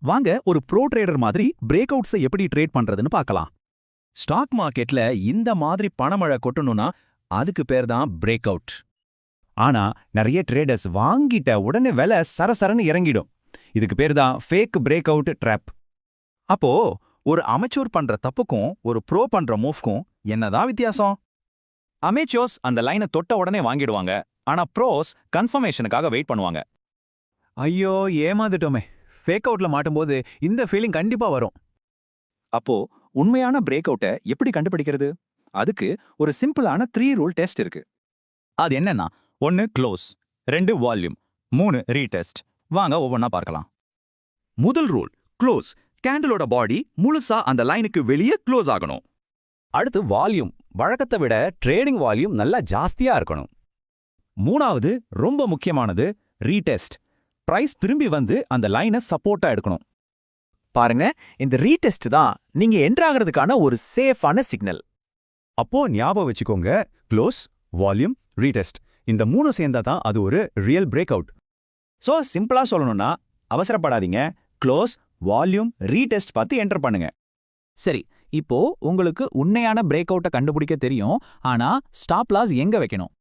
வாங்க ஒரு bro trader மாதிரி பிரேக் அவுட்ஸை எப்படி ட்ரேட் பண்றதுன்னு பார்க்கலாம். ஸ்டாக் மார்க்கெட்ல இந்த மாதிரி பணமழை கொட்டணும்னா அதுக்கு பேர் தான் பிரேக் அவுட். ஆனா நிறைய ட்ரேடர்ஸ் வாங்கிட்ட உடனே விலை சரசரன்னு இறங்கிடும். இதுக்கு பேர் தான் ஃபேக் பிரேக் அவுட் ட்ராப். அப்போ ஒரு அமெச்சூர் பண்ற தப்புக்கும் ஒரு ப்ரோ பண்ற மூவ்க்கும் என்னதான் வித்தியாசம்? அமெச்சூர்ஸ் அந்த லைனை தொட்ட உடனே வாங்கிடுவாங்க, ஆனா ப்ரோஸ் கன்ஃபர்மேஷனுக்காக வெயிட் பண்ணுவாங்க. ஐயோ ஏமாந்துட்டோமே. ஃபேக் அவுட்ல மாட்டும்போது இந்த ஃபீலிங் கண்டிப்பா வரும். அப்போ உண்மையான பிரேக் அவுட்டை எப்படி கண்டுபிடிக்கிறது? அதுக்கு ஒரு சிம்பிளான 3 ரூல் டெஸ்ட் இருக்கு. அது என்னன்னா, 1 க்ளோஸ், 2 வால்யூம், 3 ரீடெஸ்ட். வாங்க ஒவ்வொன்னா பார்க்கலாம். முதல் ரூல் க்ளோஸ். கேண்டிலோட பாடி முழுசா அந்த லைனுக்கு வெளியே க்ளோஸ் ஆகணும். அடுத்து வால்யூம். வழக்கத்தை விட ட்ரேடிங் வால்யூம் நல்லா ஜாஸ்தியா இருக்கணும். மூணாவது ரொம்ப முக்கியமானது ரீடெஸ்ட். பிரைஸ் திரும்பி வந்து அந்த லைனை சப்போர்ட்டா எடுக்கணும். பாருங்க, இந்த ரீடெஸ்ட் தான் நீங்க என்டர் ஆகிறதுக்கான ஒரு சேஃபான சிக்னல். அப்போ ஞாபகம் வச்சுக்கோங்க, க்ளோஸ், வால்யூம், ரீடெஸ்ட். இந்த 3 சேர்ந்தா தான் அது ஒரு ரியல் பிரேக் அவுட். ஸோ சிம்பிளா சொல்லணும்னா, அவசரப்படாதீங்க. க்ளோஸ், வால்யூம், ரீடெஸ்ட் பார்த்து என்டர் பண்ணுங்க. சரி, இப்போ உங்களுக்கு உண்மையான பிரேக் அவுட்டை கண்டுபிடிக்க தெரியும். ஆனா ஸ்டாப் லாஸ் எங்க வைக்கணும்?